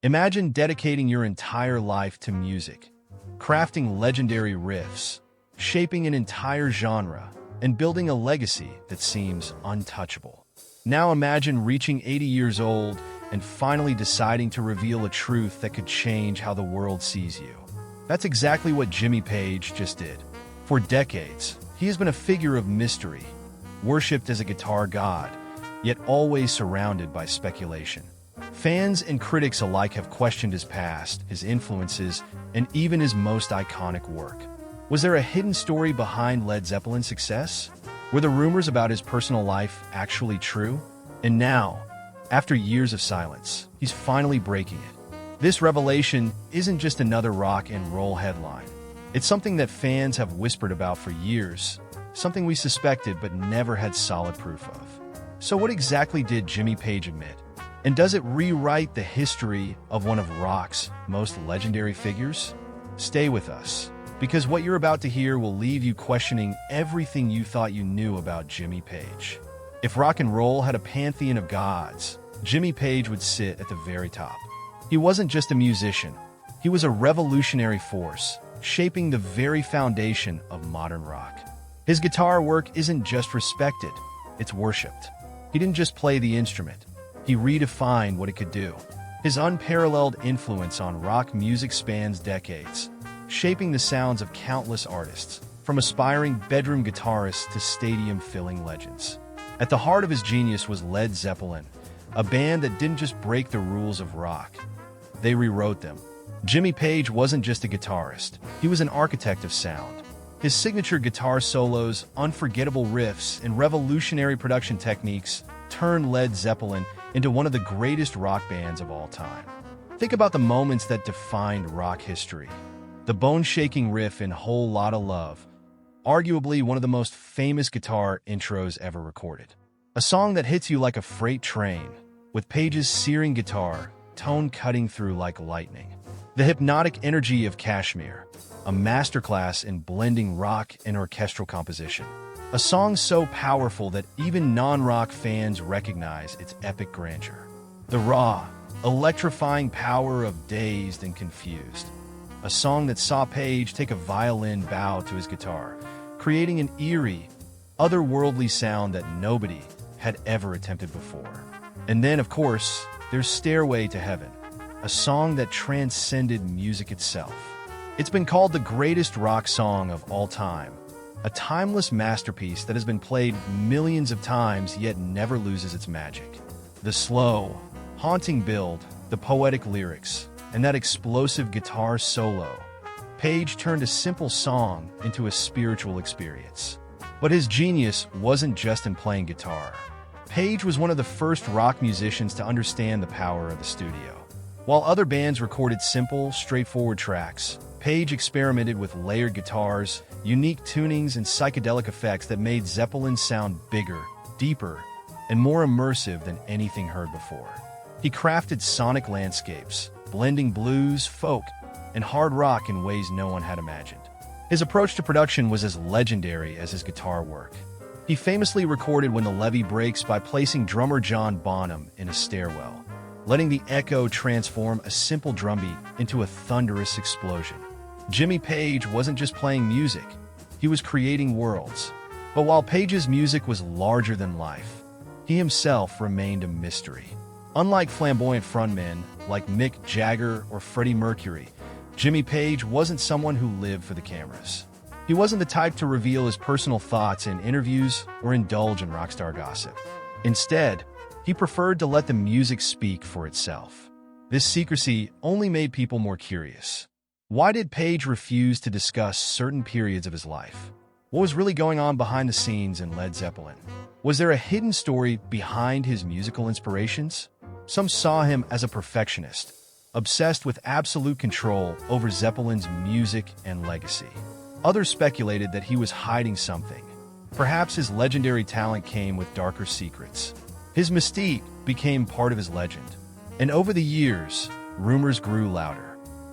Imagine dedicating your entire life to music, crafting legendary riffs, shaping an entire genre, and building a legacy that seems untouchable. Now imagine reaching 80 years old and finally deciding to reveal a truth that could change how the world sees you. That's exactly what Jimmy Page just did. For decades, he has been a figure of mystery, worshipped as a guitar god, yet always surrounded by speculation. Fans and critics alike have questioned his past, his influences, and even his most iconic work. Was there a hidden story behind Led Zeppelin's success? Were the rumors about his personal life actually true? And now, after years of silence, he's finally breaking it. This revelation isn't just another rock and roll headline. It's something that fans have whispered about for years, something we suspected but never had solid proof of. So what exactly did Jimmy Page admit? And does it rewrite the history of one of rock's most legendary figures? Stay with us, because what you're about to hear will leave you questioning everything you thought you knew about Jimmy Page. If rock and roll had a pantheon of gods, Jimmy Page would sit at the very top. He wasn't just a musician. He was a revolutionary force, shaping the very foundation of modern rock. His guitar work isn't just respected, it's worshipped. He didn't just play the instrument. He redefined what it could do. His unparalleled influence on rock music spans decades, shaping the sounds of countless artists, from aspiring bedroom guitarists to stadium-filling legends. At the heart of his genius was Led Zeppelin, a band that didn't just break the rules of rock. They rewrote them. Jimmy Page wasn't just a guitarist. He was an architect of sound. His signature guitar solos, unforgettable riffs, and revolutionary production techniques turned Led Zeppelin into one of the greatest rock bands of all time. Think about the moments that defined rock history. The bone-shaking riff in Whole Lotta Love, arguably one of the most famous guitar intros ever recorded. A song that hits you like a freight train, with Page's searing guitar, tone cutting through like lightning. The hypnotic energy of Kashmir, a masterclass in blending rock and orchestral composition. A song so powerful that even non-rock fans recognize its epic grandeur. The raw, electrifying power of Dazed and Confused. A song that saw Page take a violin bow to his guitar, creating an eerie, otherworldly sound that nobody had ever attempted before. And then, of course, there's Stairway to Heaven, a song that transcended music itself. It's been called the greatest rock song of all time, a timeless masterpiece that has been played millions of times yet never loses its magic. The slow, haunting build, the poetic lyrics, and that explosive guitar solo. Page turned a simple song into a spiritual experience. But his genius wasn't just in playing guitar. Page was one of the first rock musicians to understand the power of the studio. While other bands recorded simple, straightforward tracks, Page experimented with layered guitars, unique tunings, and psychedelic effects that made Zeppelin sound bigger, deeper, and more immersive than anything heard before. He crafted sonic landscapes, blending blues, folk, and hard rock in ways no one had imagined. His approach to production was as legendary as his guitar work. He famously recorded When the Levee Breaks by placing drummer John Bonham in a stairwell, letting the echo transform a simple drum beat into a thunderous explosion. Jimmy Page wasn't just playing music, he was creating worlds. But while Page's music was larger than life, he himself remained a mystery. Unlike flamboyant frontmen like Mick Jagger or Freddie Mercury, Jimmy Page wasn't someone who lived for the cameras. He wasn't the type to reveal his personal thoughts in interviews or indulge in rockstar gossip. Instead, he preferred to let the music speak for itself. This secrecy only made people more curious. Why did Page refuse to discuss certain periods of his life? What was really going on behind the scenes in Led Zeppelin? Was there a hidden story behind his musical inspirations? Some saw him as a perfectionist, obsessed with absolute control over Zeppelin's music and legacy. Others speculated that he was hiding something. Perhaps his legendary talent came with darker secrets. His mystique became part of his legend. And over the years, rumors grew louder.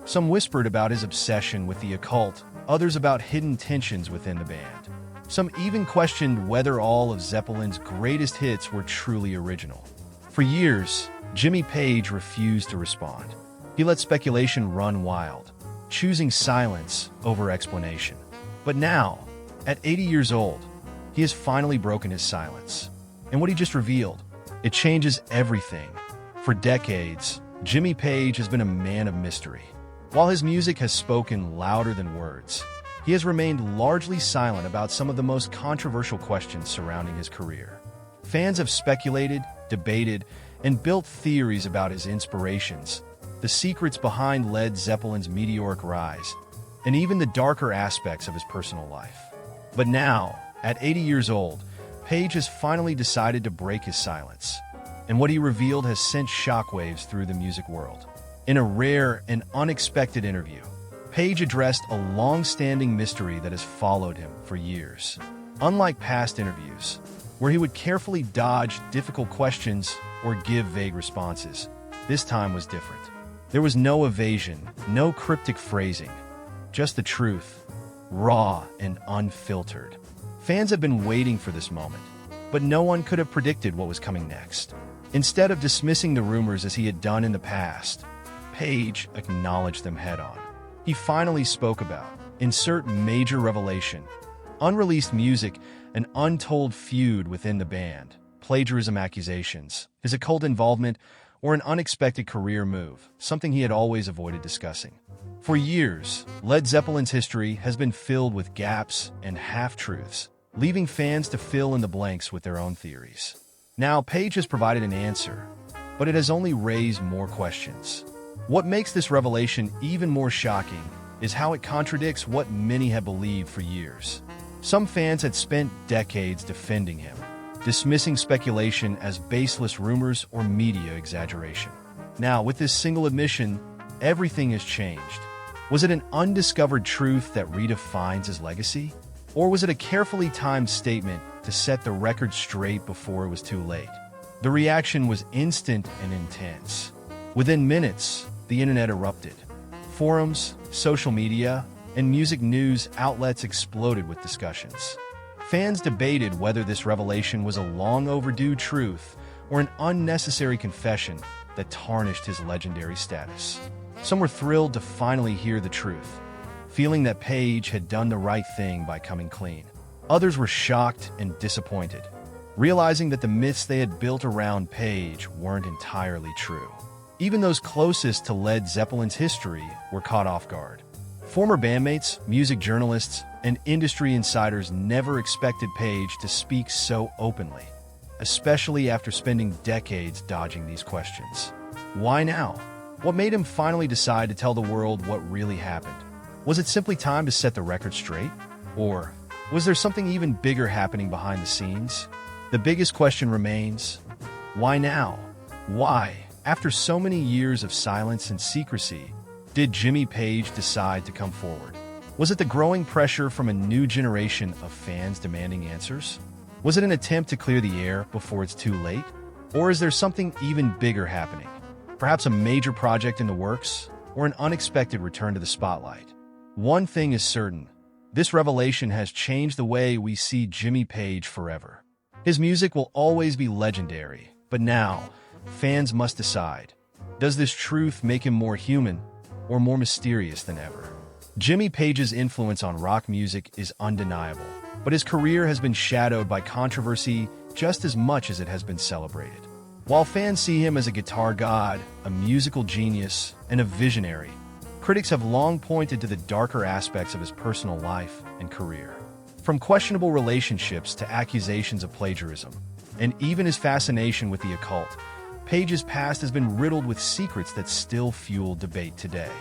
Some whispered about his obsession with the occult, others about hidden tensions within the band. Some even questioned whether all of Zeppelin's greatest hits were truly original. For years, Jimmy Page refused to respond. He let speculation run wild, choosing silence over explanation. But now, at 80 years old, he has finally broken his silence. And what he just revealed, it changes everything. For decades, Jimmy Page has been a man of mystery. While his music has spoken louder than words, he has remained largely silent about some of the most controversial questions surrounding his career. Fans have speculated, debated, and built theories about his inspirations, the secrets behind Led Zeppelin's meteoric rise, and even the darker aspects of his personal life. But now, at 80 years old, Page has finally decided to break his silence, and what he revealed has sent shockwaves through the music world. In a rare and unexpected interview, Page addressed a long-standing mystery that has followed him for years. Unlike past interviews, where he would carefully dodge difficult questions or give vague responses, this time was different. There was no evasion, no cryptic phrasing, just the truth, raw and unfiltered. Fans have been waiting for this moment, but no one could have predicted what was coming next. Instead of dismissing the rumors as he had done in the past, Page acknowledged them head-on. He finally spoke about, insert major revelation, unreleased music, an untold feud within the band, plagiarism accusations, his occult involvement, or an unexpected career move, something he had always avoided discussing. For years, Led Zeppelin's history has been filled with gaps and half-truths, leaving fans to fill in the blanks with their own theories. Now, Page has provided an answer, but it has only raised more questions. What makes this revelation even more shocking is how it contradicts what many have believed for years. Some fans had spent decades defending him, dismissing speculation as baseless rumors or media exaggeration. Now, with this single admission, everything has changed. Was it an undiscovered truth that redefines his legacy? Or was it a carefully timed statement to set the record straight before it was too late? The reaction was instant and intense. Within minutes, the internet erupted. Forums, social media, and music news outlets exploded with discussions. Fans debated whether this revelation was a long overdue truth or an unnecessary confession that tarnished his legendary status. Some were thrilled to finally hear the truth, feeling that Page had done the right thing by coming clean. Others were shocked and disappointed, realizing that the myths they had built around Page weren't entirely true. Even those closest to Led Zeppelin's history were caught off guard. Former bandmates, music journalists, and industry insiders never expected Page to speak so openly, especially after spending decades dodging these questions. Why now? What made him finally decide to tell the world what really happened? Was it simply time to set the record straight? Or was there something even bigger happening behind the scenes? The biggest question remains, why now? Why, after so many years of silence and secrecy, did Jimmy Page decide to come forward? Was it the growing pressure from a new generation of fans demanding answers? Was it an attempt to clear the air before it's too late? Or is there something even bigger happening? Perhaps a major project in the works, or an unexpected return to the spotlight? One thing is certain, this revelation has changed the way we see Jimmy Page forever. His music will always be legendary, but now, fans must decide. Does this truth make him more human or more mysterious than ever? Jimmy Page's influence on rock music is undeniable, but his career has been shadowed by controversy just as much as it has been celebrated. While fans see him as a guitar god, a musical genius, and a visionary, critics have long pointed to the darker aspects of his personal life and career. From questionable relationships to accusations of plagiarism, and even his fascination with the occult, Page's past has been riddled with secrets that still fuel debate today.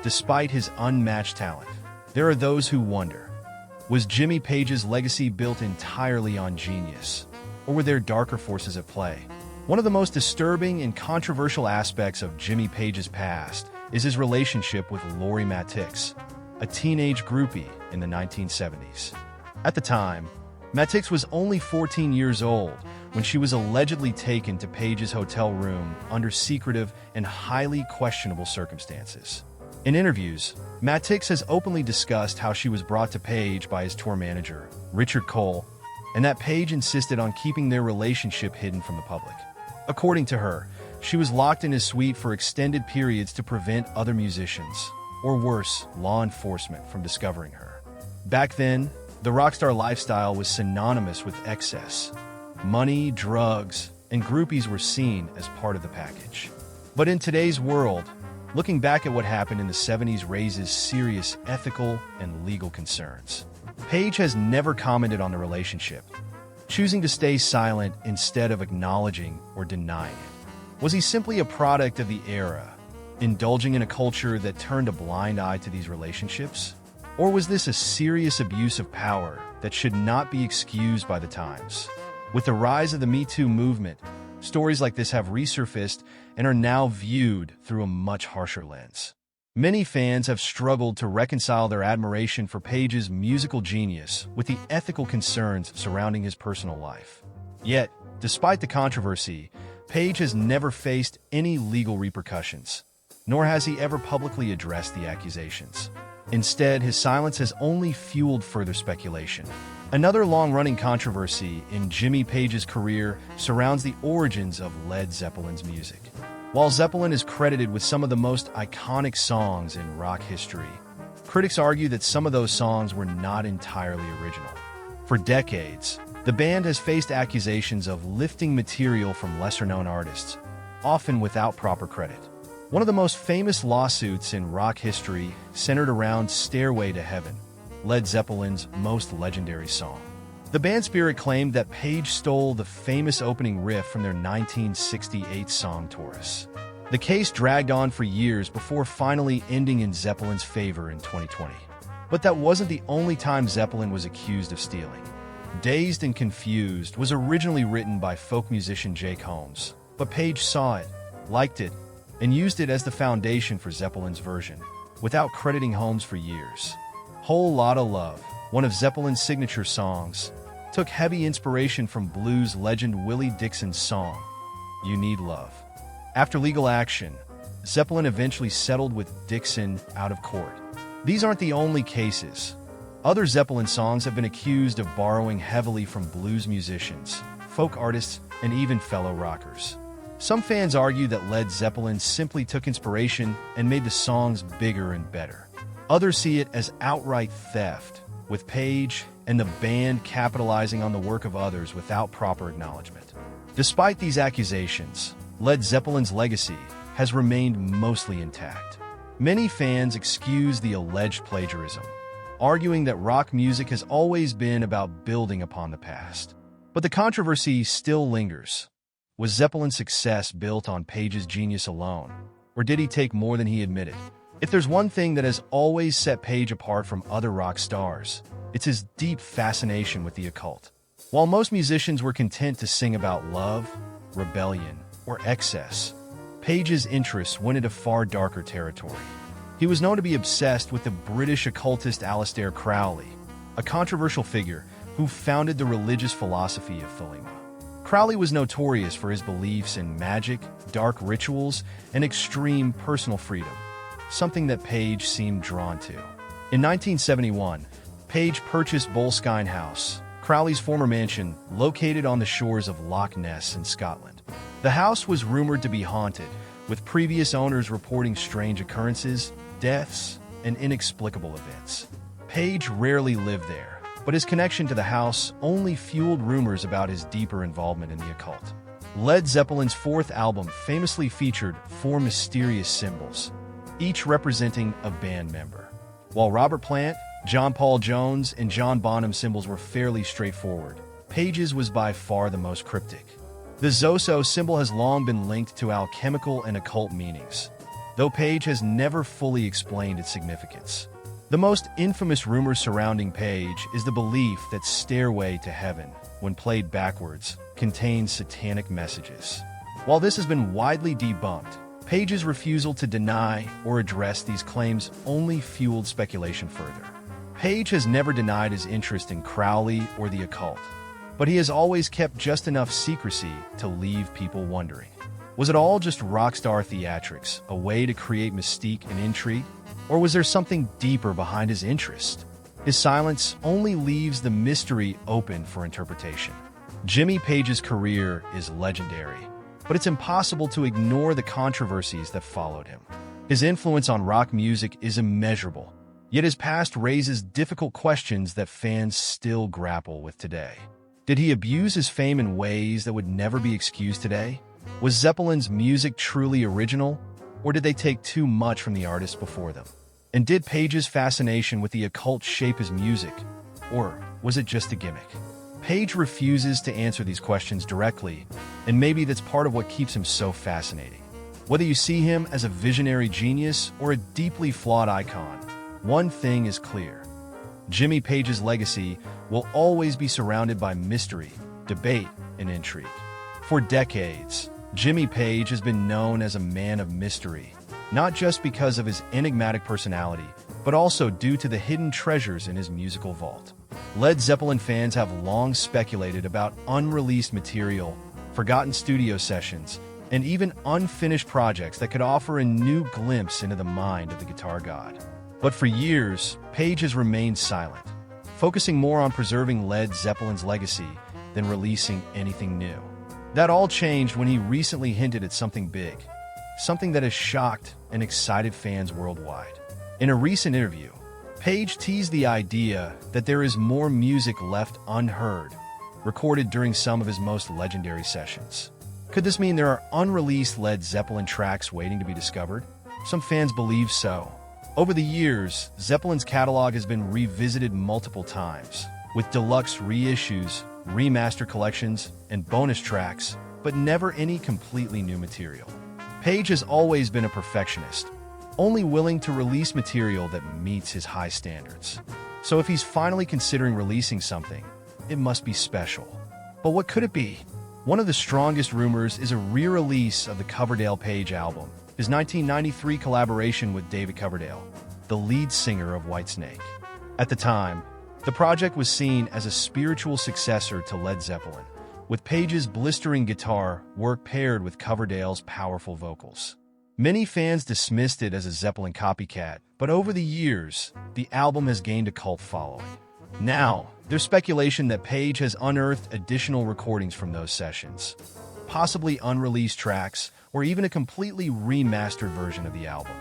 Despite his unmatched talent, there are those who wonder, was Jimmy Page's legacy built entirely on genius, or were there darker forces at play? One of the most disturbing and controversial aspects of Jimmy Page's past is his relationship with Lori Matix, a teenage groupie in the 1970s. At the time, Matix was only 14 years old when she was allegedly taken to Page's hotel room under secretive and highly questionable circumstances. In interviews, Matix has openly discussed how she was brought to Page by his tour manager, Richard Cole, and that Page insisted on keeping their relationship hidden from the public. According to her, She was locked in his suite for extended periods to prevent other musicians, or worse, law enforcement, from discovering her. Back then, the rockstar lifestyle was synonymous with excess. Money, drugs, and groupies were seen as part of the package. But in today's world, looking back at what happened in the 70s raises serious ethical and legal concerns. Page has never commented on the relationship, choosing to stay silent instead of acknowledging or denying it. Was he simply a product of the era, indulging in a culture that turned a blind eye to these relationships? Or was this a serious abuse of power that should not be excused by the times? With the rise of the Me Too movement, stories like this have resurfaced and are now viewed through a much harsher lens. Many fans have struggled to reconcile their admiration for Page's musical genius with the ethical concerns surrounding his personal life. Yet, despite the controversy, Page has never faced any legal repercussions, nor has he ever publicly addressed the accusations. Instead, his silence has only fueled further speculation. Another long-running controversy in Jimmy Page's career surrounds the origins of Led Zeppelin's music. While Zeppelin is credited with some of the most iconic songs in rock history, critics argue that some of those songs were not entirely original. For decades, the band has faced accusations of lifting material from lesser-known artists, often without proper credit. One of the most famous lawsuits in rock history centered around Stairway to Heaven, Led Zeppelin's most legendary song. The band Spirit claimed that Page stole the famous opening riff from their 1968 song Taurus. The case dragged on for years before finally ending in Zeppelin's favor in 2020. But that wasn't the only time Zeppelin was accused of stealing. Dazed and Confused was originally written by folk musician Jake Holmes, but Page saw it, liked it, and used it as the foundation for Zeppelin's version, without crediting Holmes for years. Whole Lotta Love, one of Zeppelin's signature songs, took heavy inspiration from blues legend Willie Dixon's song, You Need Love. After legal action, Zeppelin eventually settled with Dixon out of court. These aren't the only cases. Other Zeppelin songs have been accused of borrowing heavily from blues musicians, folk artists, and even fellow rockers. Some fans argue that Led Zeppelin simply took inspiration and made the songs bigger and better. Others see it as outright theft, with Page and the band capitalizing on the work of others without proper acknowledgement. Despite these accusations, Led Zeppelin's legacy has remained mostly intact. Many fans excuse the alleged plagiarism, arguing that rock music has always been about building upon the past. But the controversy still lingers. Was Zeppelin's success built on Page's genius alone, or did he take more than he admitted? If there's one thing that has always set Page apart from other rock stars, it's his deep fascination with the occult. While most musicians were content to sing about love, rebellion, or excess, Page's interests went into far darker territory. He was known to be obsessed with the British occultist Aleister Crowley, a controversial figure who founded the religious philosophy of Thelema. Crowley was notorious for his beliefs in magic, dark rituals, and extreme personal freedom, something that Page seemed drawn to. In 1971, Page purchased Boleskine House, Crowley's former mansion, located on the shores of Loch Ness in Scotland. The house was rumored to be haunted, with previous owners reporting strange occurrences, deaths, and inexplicable events. Page rarely lived there, but his connection to the house only fueled rumors about his deeper involvement in the occult. Led Zeppelin's fourth album famously featured 4 mysterious symbols, each representing a band member. While Robert Plant, John Paul Jones, and John Bonham symbols were fairly straightforward, Page's was by far the most cryptic. The Zoso symbol has long been linked to alchemical and occult meanings, though Page has never fully explained its significance. The most infamous rumor surrounding Page is the belief that Stairway to Heaven, when played backwards, contains satanic messages. While this has been widely debunked, Page's refusal to deny or address these claims only fueled speculation further. Page has never denied his interest in Crowley or the occult, but he has always kept just enough secrecy to leave people wondering. Was it all just rockstar theatrics, a way to create mystique and intrigue? Or was there something deeper behind his interest? His silence only leaves the mystery open for interpretation. Jimmy Page's career is legendary, but it's impossible to ignore the controversies that followed him. His influence on rock music is immeasurable, yet his past raises difficult questions that fans still grapple with today. Did he abuse his fame in ways that would never be excused today? Was Zeppelin's music truly original, or did they take too much from the artists before them? And did Page's fascination with the occult shape his music, or was it just a gimmick? Page refuses to answer these questions directly, and maybe that's part of what keeps him so fascinating. Whether you see him as a visionary genius or a deeply flawed icon, one thing is clear. Jimmy Page's legacy will always be surrounded by mystery, debate, and intrigue. For decades, Jimmy Page has been known as a man of mystery, not just because of his enigmatic personality, but also due to the hidden treasures in his musical vault. Led Zeppelin fans have long speculated about unreleased material, forgotten studio sessions, and even unfinished projects that could offer a new glimpse into the mind of the guitar god. But for years, Page has remained silent, focusing more on preserving Led Zeppelin's legacy than releasing anything new. That all changed when he recently hinted at something big, something that has shocked and excited fans worldwide. In a recent interview, Page teased the idea that there is more music left unheard, recorded during some of his most legendary sessions. Could this mean there are unreleased Led Zeppelin tracks waiting to be discovered? Some fans believe so. Over the years, Zeppelin's catalog has been revisited multiple times, with deluxe reissues, remaster collections, and bonus tracks, but never any completely new material. Page has always been a perfectionist, only willing to release material that meets his high standards. So if he's finally considering releasing something, it must be special. But what could it be? One of the strongest rumors is a re-release of the Coverdale Page album, his 1993 collaboration with David Coverdale, the lead singer of Whitesnake. At the time, the project was seen as a spiritual successor to Led Zeppelin, with Page's blistering guitar work paired with Coverdale's powerful vocals. Many fans dismissed it as a Zeppelin copycat, but over the years, the album has gained a cult following. Now, there's speculation that Page has unearthed additional recordings from those sessions, possibly unreleased tracks, or even a completely remastered version of the album.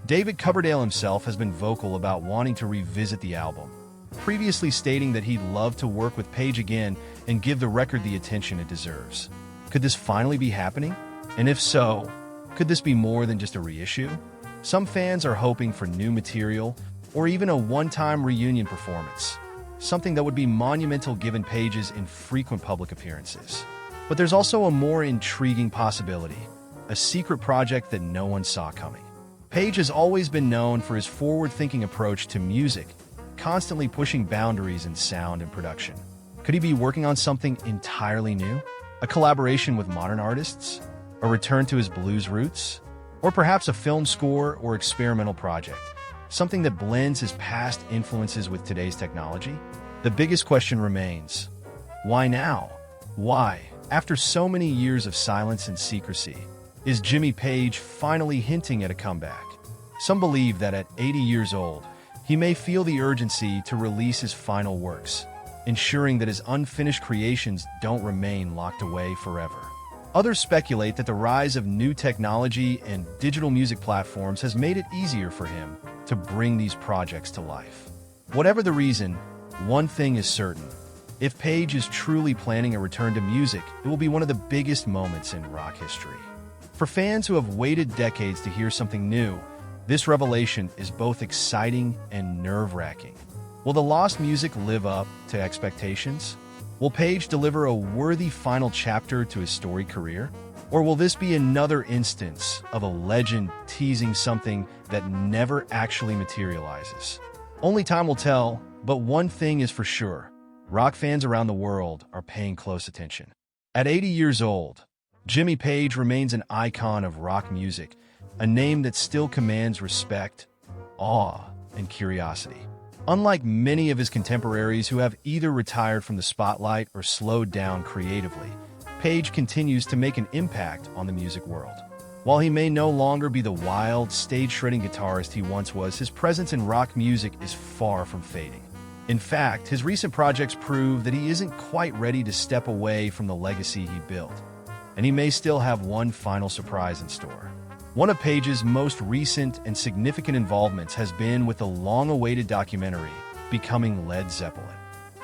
David Coverdale himself has been vocal about wanting to revisit the album, previously stating that he'd love to work with Page again and give the record the attention it deserves. Could this finally be happening? And if so, could this be more than just a reissue? Some fans are hoping for new material or even a one-time reunion performance, something that would be monumental given Page's infrequent public appearances. But there's also a more intriguing possibility, a secret project that no one saw coming. Page has always been known for his forward-thinking approach to music, constantly pushing boundaries in sound and production. Could he be working on something entirely new? A collaboration with modern artists? A return to his blues roots? Or perhaps a film score or experimental project, something that blends his past influences with today's technology? The biggest question remains, why now? Why, after so many years of silence and secrecy, is Jimmy Page finally hinting at a comeback? Some believe that at 80 years old, he may feel the urgency to release his final works, ensuring that his unfinished creations don't remain locked away forever. Others speculate that the rise of new technology and digital music platforms has made it easier for him to bring these projects to life. Whatever the reason, one thing is certain. If Page is truly planning a return to music, it will be one of the biggest moments in rock history. For fans who have waited decades to hear something new, this revelation is both exciting and nerve-wracking. Will the lost music live up to expectations? Will Page deliver a worthy final chapter to his storied career? Or will this be another instance of a legend teasing something that never actually materializes? Only time will tell, but one thing is for sure. Rock fans around the world are paying close attention. At 80 years old, Jimmy Page remains an icon of rock music, a name that still commands respect, awe, and curiosity. Unlike many of his contemporaries who have either retired from the spotlight or slowed down creatively, Page continues to make an impact on the music world. While he may no longer be the wild, stage-shredding guitarist he once was, his presence in rock music is far from fading. In fact, his recent projects prove that he isn't quite ready to step away from the legacy he built. and he may still have one final surprise in store. One of Page's most recent and significant involvements has been with the long-awaited documentary, Becoming Led Zeppelin.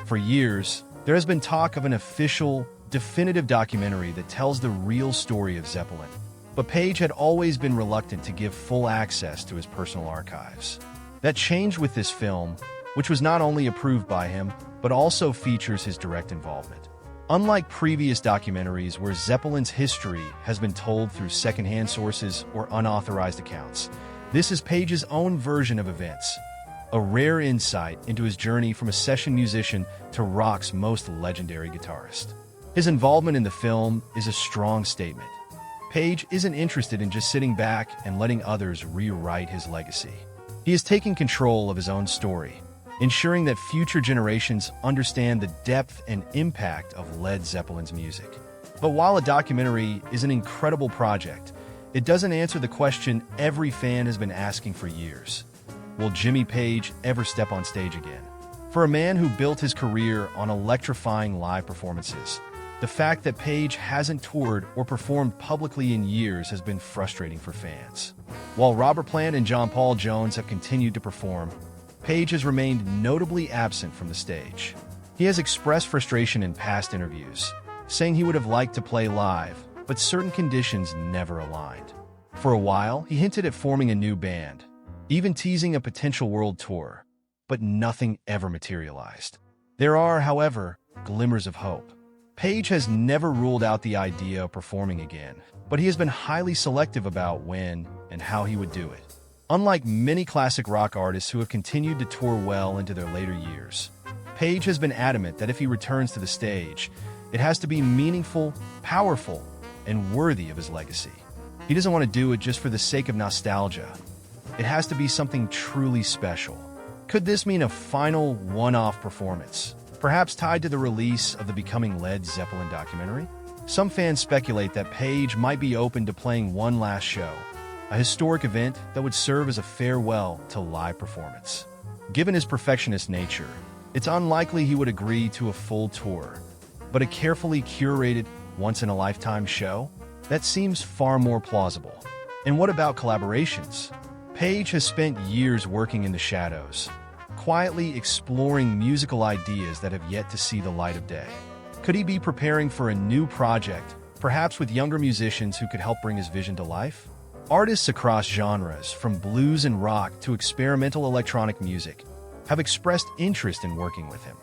For years, there has been talk of an official, definitive documentary that tells the real story of Zeppelin, but Page had always been reluctant to give full access to his personal archives. That changed with this film, which was not only approved by him, but also features his direct involvement. Unlike previous documentaries where Zeppelin's history has been told through secondhand sources or unauthorized accounts, this is Page's own version of events, a rare insight into his journey from a session musician to rock's most legendary guitarist. His involvement in the film is a strong statement. Page isn't interested in just sitting back and letting others rewrite his legacy. He is taking control of his own story, ensuring that future generations understand the depth and impact of Led Zeppelin's music. But while a documentary is an incredible project, it doesn't answer the question every fan has been asking for years. Will Jimmy Page ever step on stage again? For a man who built his career on electrifying live performances, the fact that Page hasn't toured or performed publicly in years has been frustrating for fans. While Robert Plant and John Paul Jones have continued to perform, Page has remained notably absent from the stage. He has expressed frustration in past interviews, saying he would have liked to play live, but certain conditions never aligned. For a while, he hinted at forming a new band, even teasing a potential world tour, but nothing ever materialized. There are, however, glimmers of hope. Page has never ruled out the idea of performing again, but he has been highly selective about when and how he would do it. Unlike many classic rock artists who have continued to tour well into their later years, Page has been adamant that if he returns to the stage, it has to be meaningful, powerful, and worthy of his legacy. He doesn't want to do it just for the sake of nostalgia. It has to be something truly special. Could this mean a final one-off performance, perhaps tied to the release of the Becoming Led Zeppelin documentary? Some fans speculate that Page might be open to playing one last show, a historic event that would serve as a farewell to live performance. Given his perfectionist nature, it's unlikely he would agree to a full tour, but a carefully curated, once-in-a-lifetime show? That seems far more plausible. And what about collaborations? Page has spent years working in the shadows, quietly exploring musical ideas that have yet to see the light of day. Could he be preparing for a new project, perhaps with younger musicians who could help bring his vision to life? Artists across genres, from blues and rock to experimental electronic music, have expressed interest in working with him.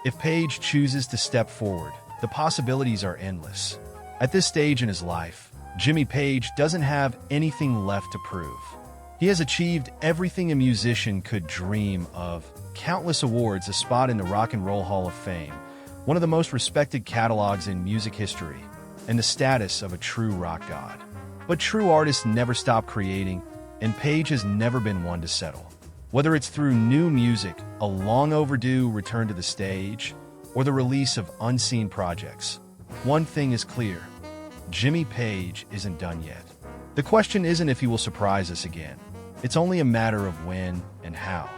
If Page chooses to step forward, the possibilities are endless. At this stage in his life, Jimmy Page doesn't have anything left to prove. He has achieved everything a musician could dream of: countless awards, a spot in the Rock and Roll Hall of Fame, one of the most respected catalogs in music history, and the status of a true rock god. But true artists never stop creating, and Page has never been one to settle. Whether it's through new music, a long overdue return to the stage, or the release of unseen projects, one thing is clear: Jimmy Page isn't done yet. The question isn't if he will surprise us again. It's only a matter of when and how.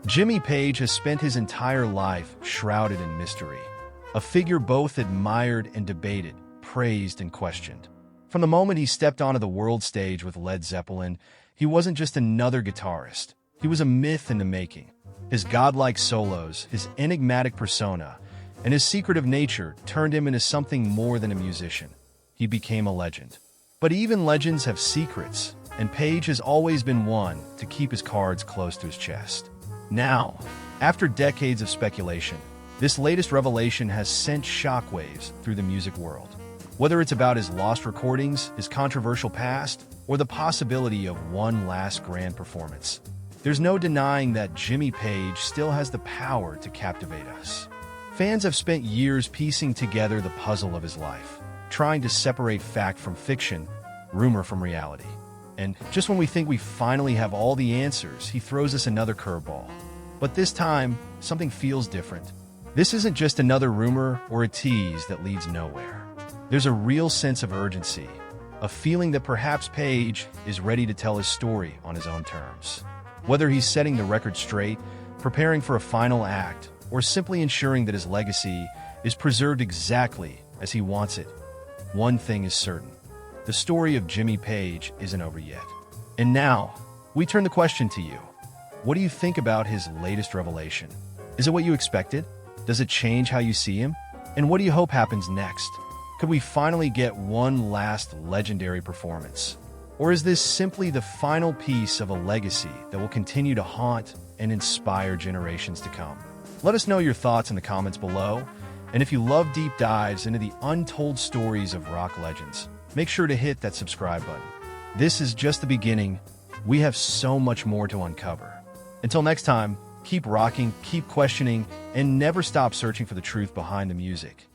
Jimmy Page has spent his entire life shrouded in mystery, a figure both admired and debated, praised and questioned. From the moment he stepped onto the world stage with Led Zeppelin, he wasn't just another guitarist. He was a myth in the making. His godlike solos, his enigmatic persona, and his secretive nature turned him into something more than a musician. He became a legend. But even legends have secrets, and Page has always been one to keep his cards close to his chest. Now, after decades of speculation, this latest revelation has sent shockwaves through the music world. Whether it's about his lost recordings, his controversial past, or the possibility of one last grand performance, there's no denying that Jimmy Page still has the power to captivate us. Fans have spent years piecing together the puzzle of his life, trying to separate fact from fiction, rumor from reality. And just when we think we finally have all the answers, he throws us another curveball. But this time, something feels different. This isn't just another rumor or a tease that leads nowhere. There's a real sense of urgency, a feeling that perhaps Page is ready to tell his story on his own terms. Whether he's setting the record straight, preparing for a final act, or simply ensuring that his legacy is preserved exactly as he wants it, one thing is certain. The story of Jimmy Page isn't over yet. And now, we turn the question to you. What do you think about his latest revelation? Is it what you expected? Does it change how you see him? And what do you hope happens next? Could we finally get one last legendary performance? Or is this simply the final piece of a legacy that will continue to haunt and inspire generations to come? Let us know your thoughts in the comments below. And if you love deep dives into the untold stories of rock legends, make sure to hit that subscribe button. This is just the beginning. We have so much more to uncover. Until next time, keep rocking, keep questioning, and never stop searching for the truth behind the music.